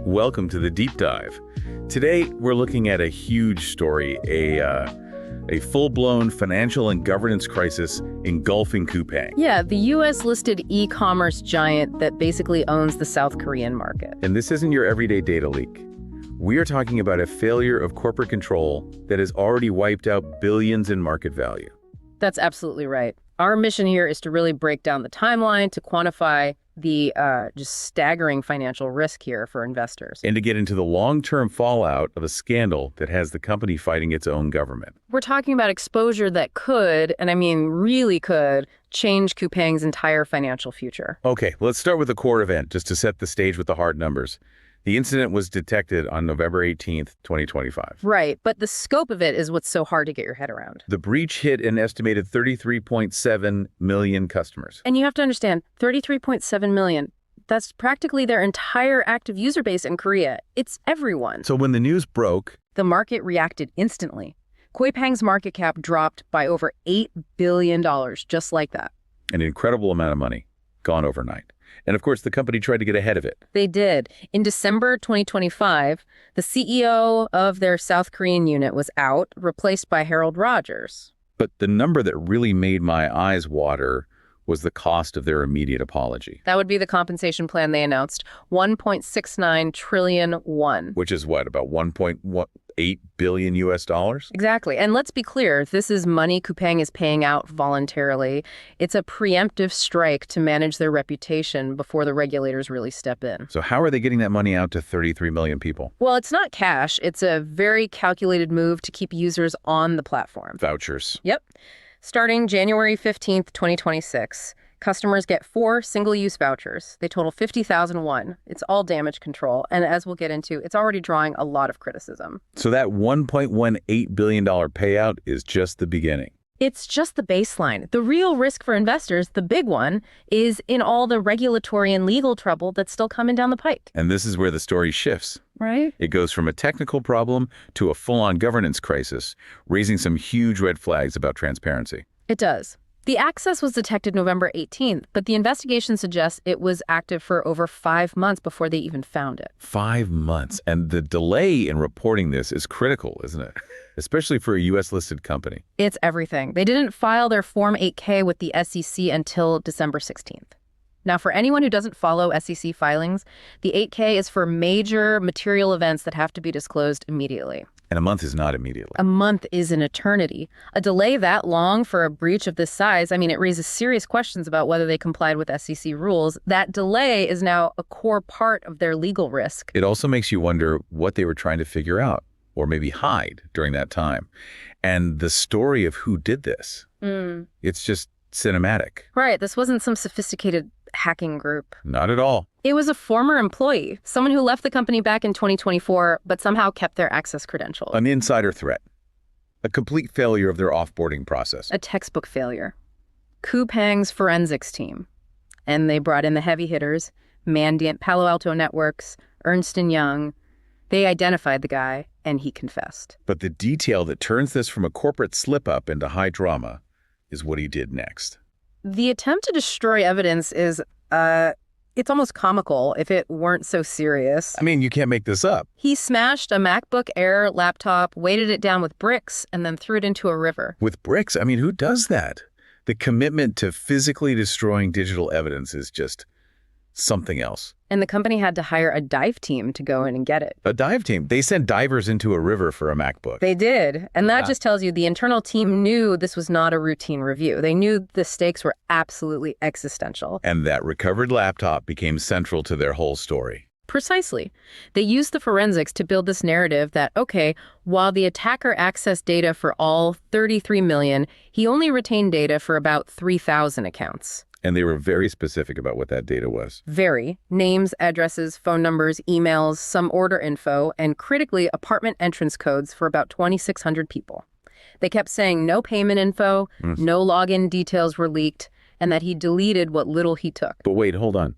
Welcome to the Deep Dive. Today, we're looking at a huge story, a full-blown financial and governance crisis engulfing Coupang. Yeah, the U.S.-listed e-commerce giant that basically owns the South Korean market. And this isn't your everyday data leak. We are talking about a failure of corporate control that has already wiped out billions in market value. That's absolutely right. Our mission here is to really break down the timeline, to quantify the just staggering financial risk here for investors. And to get into the long-term fallout of a scandal that has the company fighting its own government. We're talking about exposure that could, and I mean really could, change Coupang's entire financial future. Okay, let's start with the core event, just to set the stage with the hard numbers. The incident was detected on November 18th, 2025. Right, but the scope of it is what's so hard to get your head around. The breach hit an estimated 33.7 million customers. And you have to understand, 33.7 million, that's practically their entire active user base in Korea. It's everyone. So when the news broke, the market reacted instantly. Coupang's market cap dropped by over $8 billion, just like that. An incredible amount of money, gone overnight. And of course, the company tried to get ahead of it. They did. In December 2025, the CEO of their South Korean unit was out, replaced by Harold Rogers. But the number that really made my eyes water was the cost of their immediate apology. That would be the compensation plan they announced, 1.69 trillion won. Which is what, about 1.8 billion US dollars? Exactly. And let's be clear, this is money Coupang is paying out voluntarily. It's a preemptive strike to manage their reputation before the regulators really step in. So how are they getting that money out to 33 million people? Well, it's not cash. It's a very calculated move to keep users on the platform. Vouchers. Yep. Starting January 15th, 2026, customers get 4 single-use vouchers. They total 50,000 won. It's all damage control. And as we'll get into, it's already drawing a lot of criticism. So that $1.18 billion payout is just the beginning. It's just the baseline. The real risk for investors, the big one, is in all the regulatory and legal trouble that's still coming down the pike. And this is where the story shifts. Right. It goes from a technical problem to a full-on governance crisis, raising some huge red flags about transparency. It does. The access was detected November 18th, but the investigation suggests it was active for over 5 months before they even found it. 5 months. And the delay in reporting this is critical, isn't it? Especially for a U.S.-listed company. It's everything. They didn't file their Form 8K with the SEC until December 16th. Now, for anyone who doesn't follow SEC filings, the 8K is for major material events that have to be disclosed immediately. And a month is not immediately. A month is an eternity. A delay that long for a breach of this size, I mean, it raises serious questions about whether they complied with SEC rules. That delay is now a core part of their legal risk. It also makes you wonder what they were trying to figure out, or maybe hide during that time. And the story of who did this, it's just cinematic. Right. This wasn't some sophisticated hacking group. Not at all. It was a former employee, someone who left the company back in 2024, but somehow kept their access credentials. An insider threat. A complete failure of their offboarding process. A textbook failure. Coupang's forensics team. And they brought in the heavy hitters, Mandiant, Palo Alto Networks, Ernst & Young. They identified the guy, and he confessed. But the detail that turns this from a corporate slip-up into high drama is what he did next. The attempt to destroy evidence is, it's almost comical if it weren't so serious. I mean, you can't make this up. He smashed a MacBook Air laptop, weighted it down with bricks, and then threw it into a river. With bricks? I mean, who does that? The commitment to physically destroying digital evidence is just something else. And the company had to hire a dive team to go in and get it. A dive team? They sent divers into a river for a MacBook. They did. And that just tells you the internal team knew this was not a routine review. They knew the stakes were absolutely existential. And that recovered laptop became central to their whole story. Precisely. They used the forensics to build this narrative that, okay, while the attacker accessed data for all 33 million, he only retained data for about 3,000 accounts. And they were very specific about what that data was. Very. Names, addresses, phone numbers, emails, some order info, and critically, apartment entrance codes for about 2,600 people. They kept saying no payment info, no login details were leaked, and that he deleted what little he took. But wait, hold on.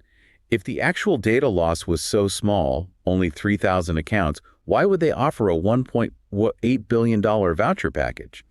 If the actual data loss was so small, only 3,000 accounts, why would they offer a $1.8 billion voucher package?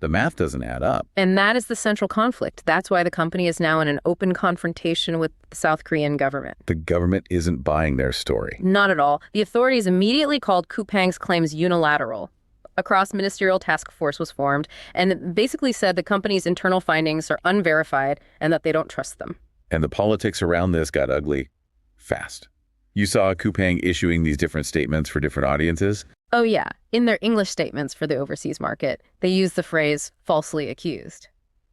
The math doesn't add up. And that is the central conflict. That's why the company is now in an open confrontation with the South Korean government. The government isn't buying their story. Not at all. The authorities immediately called Coupang's claims unilateral. A cross-ministerial task force was formed and basically said the company's internal findings are unverified and that they don't trust them. And the politics around this got ugly fast. You saw Coupang issuing these different statements for different audiences? Oh yeah, in their English statements for the overseas market, they use the phrase falsely accused.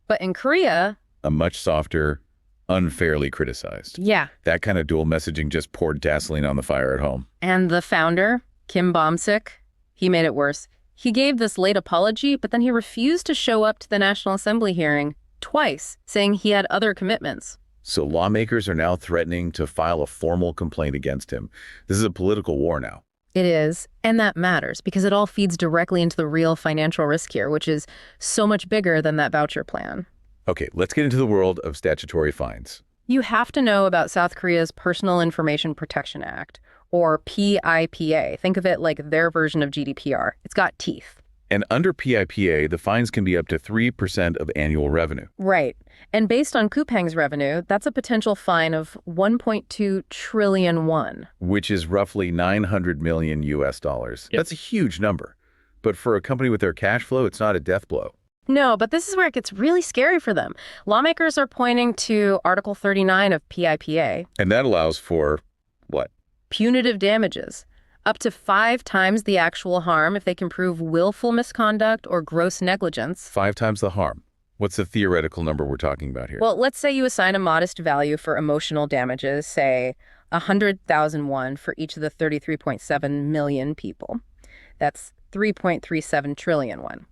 But in Korea... a much softer, unfairly criticized. Yeah. That kind of dual messaging just poured gasoline on the fire at home. And the founder, Bom-sik, he made it worse. He gave this late apology, but then he refused to show up to the National Assembly hearing twice, saying he had other commitments. So lawmakers are now threatening to file a formal complaint against him. This is a political war now. It is, and that matters because it all feeds directly into the real financial risk here, which is so much bigger than that voucher plan. Okay, let's get into the world of statutory fines. You have to know about South Korea's Personal Information Protection Act, or PIPA. Think of it like their version of GDPR. It's got teeth. And under PIPA, the fines can be up to 3% of annual revenue. Right. And based on Coupang's revenue, that's a potential fine of 1.2 trillion won. Which is roughly 900 million US dollars. Yep. That's a huge number. But for a company with their cash flow, it's not a death blow. No, but this is where it gets really scary for them. Lawmakers are pointing to Article 39 of PIPA. And that allows for what? Punitive damages. Up to 5 times the actual harm if they can prove willful misconduct or gross negligence. 5 times the harm. What's the theoretical number we're talking about here? Well, let's say you assign a modest value for emotional damages, say 100,000 won for each of the 33.7 million people. That's 3.37 trillion won.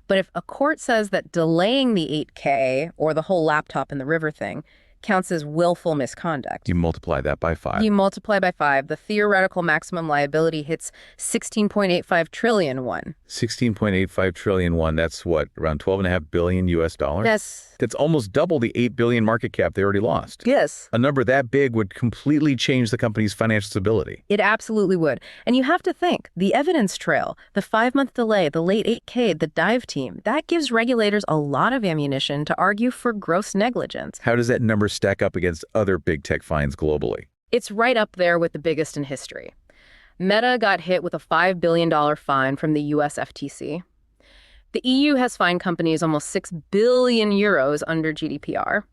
But if a court says that delaying the 8K or the whole laptop in the river thing counts as willful misconduct. You multiply that by 5. You multiply by 5. The theoretical maximum liability hits 16.85 trillion won. 16.85 trillion won. That's what, around 12.5 billion US dollars? Yes. That's almost double the 8 billion market cap they already lost. Yes. A number that big would completely change the company's financial stability. It absolutely would. And you have to think, the evidence trail, the 5-month delay, the late 8K, the dive team, that gives regulators a lot of ammunition to argue for gross negligence. How does that number stack up against other big tech fines globally? It's right up there with the biggest in history. Meta got hit with a $5 billion fine from the US FTC. The EU has fined companies almost 6 billion euros under GDPR.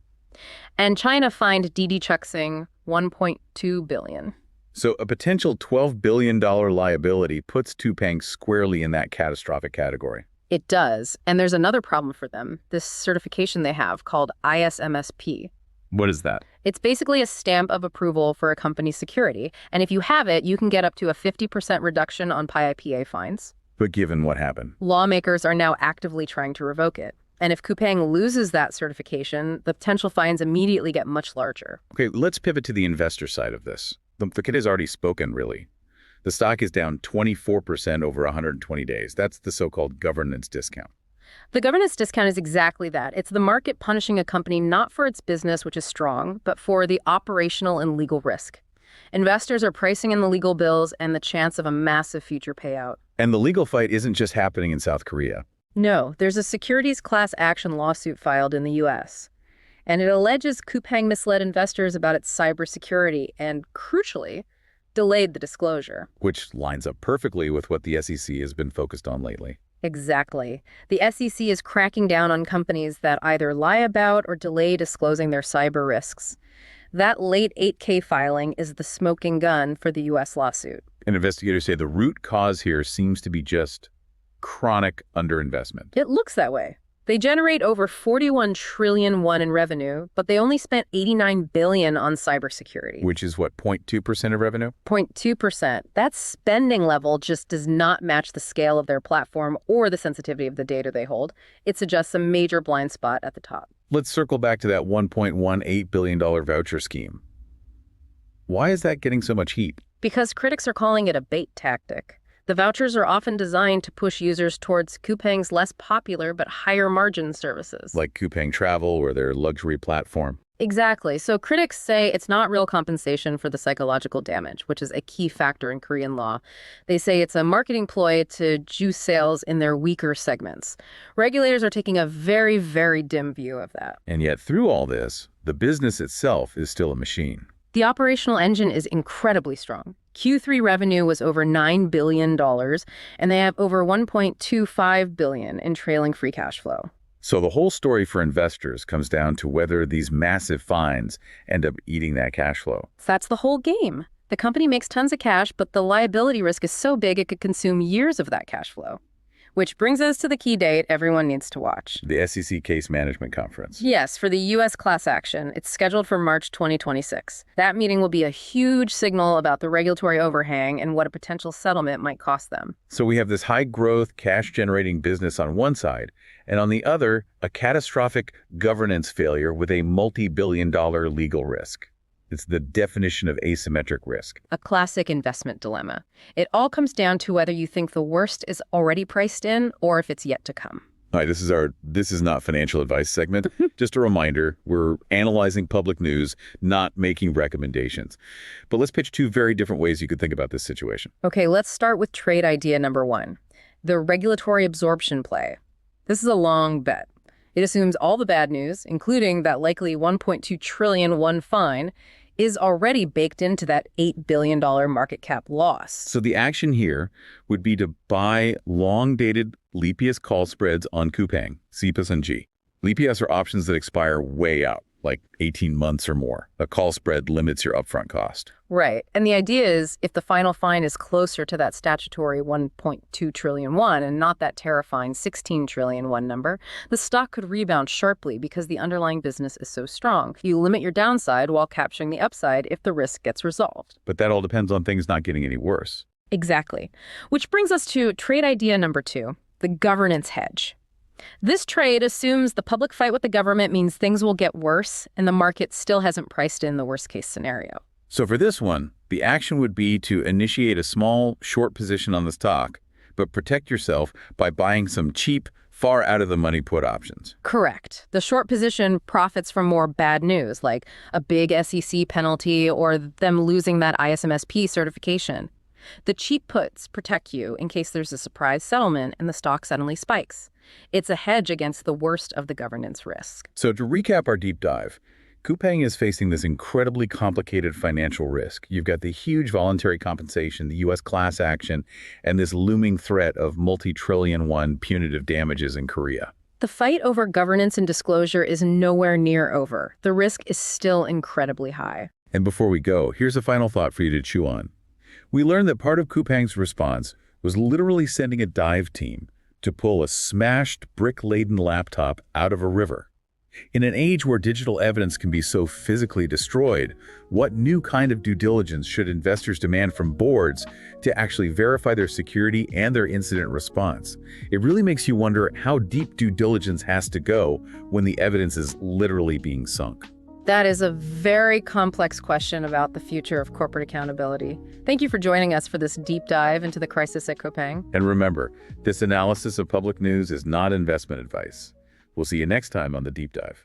And China fined Didi Chuxing 1.2 billion. So a potential $12 billion liability puts Coupang squarely in that catastrophic category. It does. And there's another problem for them, this certification they have called ISMSP. What is that? It's basically a stamp of approval for a company's security. And if you have it, you can get up to a 50% reduction on PIPA fines. But given what happened? Lawmakers are now actively trying to revoke it. And if Coupang loses that certification, the potential fines immediately get much larger. Okay, let's pivot to the investor side of this. The kid has already spoken, really. The stock is down 24% over 120 days. That's the so-called governance discount. The governance discount is exactly that. It's the market punishing a company not for its business, which is strong, but for the operational and legal risk. Investors are pricing in the legal bills and the chance of a massive future payout. And the legal fight isn't just happening in South Korea. No, there's a securities class action lawsuit filed in the U.S., and it alleges Coupang misled investors about its cybersecurity and, crucially, delayed the disclosure. Which lines up perfectly with what the SEC has been focused on lately. Exactly. The SEC is cracking down on companies that either lie about or delay disclosing their cyber risks. That late 8K filing is the smoking gun for the U.S. lawsuit. And investigators say the root cause here seems to be just chronic underinvestment. It looks that way. They generate over 41 trillion won in revenue, but they only spent 89 billion on cybersecurity. Which is what, 0.2% of revenue? 0.2%. That spending level just does not match the scale of their platform or the sensitivity of the data they hold. It suggests a major blind spot at the top. Let's circle back to that $1.18 billion voucher scheme. Why is that getting so much heat? Because critics are calling it a bait tactic. The vouchers are often designed to push users towards Coupang's less popular but higher margin services. Like Coupang Travel or their luxury platform. Exactly. So critics say it's not real compensation for the psychological damage, which is a key factor in Korean law. They say it's a marketing ploy to juice sales in their weaker segments. Regulators are taking a very, very dim view of that. And yet through all this, the business itself is still a machine. The operational engine is incredibly strong. Q3 revenue was over $9 billion, and they have over $1.25 billion in trailing free cash flow. So the whole story for investors comes down to whether these massive fines end up eating that cash flow. That's the whole game. The company makes tons of cash, but the liability risk is so big it could consume years of that cash flow. Which brings us to the key date everyone needs to watch. The SEC Case Management Conference. Yes, for the U.S. class action. It's scheduled for March 2026. That meeting will be a huge signal about the regulatory overhang and what a potential settlement might cost them. So we have this high-growth, cash-generating business on one side, and on the other, a catastrophic governance failure with a multi-billion-dollar legal risk. It's the definition of asymmetric risk. A classic investment dilemma. It all comes down to whether you think the worst is already priced in or if it's yet to come. All right, this is not financial advice segment. Just a reminder, we're analyzing public news, not making recommendations. But let's pitch two very different ways you could think about this situation. Okay, let's start with trade idea number one, the regulatory absorption play. This is a long bet. It assumes all the bad news, including that likely $1.2 trillion fine, is already baked into that $8 billion market cap loss. So the action here would be to buy long-dated Lepias call spreads on Coupang, CPAS and G. Lepias are options that expire way out, like 18 months or more. A call spread limits your upfront cost. Right. And the idea is if the final fine is closer to that statutory $1.2 trillion and not that terrifying $16 trillion number, the stock could rebound sharply because the underlying business is so strong. You limit your downside while capturing the upside if the risk gets resolved. But that all depends on things not getting any worse. Exactly. Which brings us to trade idea number two, the governance hedge. This trade assumes the public fight with the government means things will get worse and the market still hasn't priced in the worst-case scenario. So for this one, the action would be to initiate a small, short position on the stock, but protect yourself by buying some cheap, far out-of-the-money put options. Correct. The short position profits from more bad news, like a big SEC penalty or them losing that ISMSP certification. The cheap puts protect you in case there's a surprise settlement and the stock suddenly spikes. It's a hedge against the worst of the governance risk. So to recap our deep dive, Coupang is facing this incredibly complicated financial risk. You've got the huge voluntary compensation, the U.S. class action, and this looming threat of multi-trillion-won punitive damages in Korea. The fight over governance and disclosure is nowhere near over. The risk is still incredibly high. And before we go, here's a final thought for you to chew on. We learned that part of Coupang's response was literally sending a dive team to pull a smashed, brick-laden laptop out of a river. In an age where digital evidence can be so physically destroyed, what new kind of due diligence should investors demand from boards to actually verify their security and their incident response? It really makes you wonder how deep due diligence has to go when the evidence is literally being sunk. That is a very complex question about the future of corporate accountability. Thank you for joining us for this deep dive into the crisis at Coupang. And remember, this analysis of public news is not investment advice. We'll see you next time on The Deep Dive.